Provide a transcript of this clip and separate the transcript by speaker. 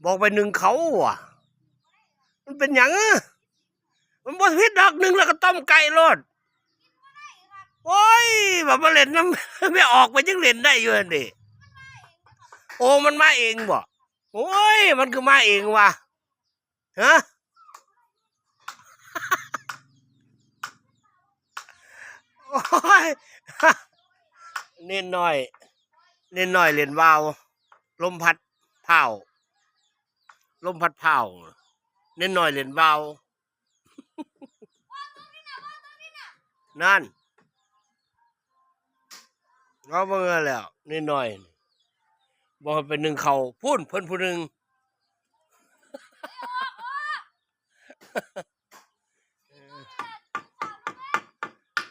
Speaker 1: บอกไปหนึ่งเขาว่ะมันเป็นหยังมันบ่ผิดดอกหนึ่งแล้วก็ต้มไก่โลดโอ้ยแบบมาเล่นน้ำไม่ออกไปยังเล่นได้อยู่นี่โอ้มันมาเองบ่โอ้ยมันคือมาเองว่ะฮะโอ้ยเน้นหน่อยเล่นวาวลมพัดเผาลมพัดเผาเน้นหน่อยเล่นวาวนั่นเราเมื่อแล้วเน้นหน่อยบอกเป็นหนึ่งเขาพูดเพิ่นผู้หนึ่ง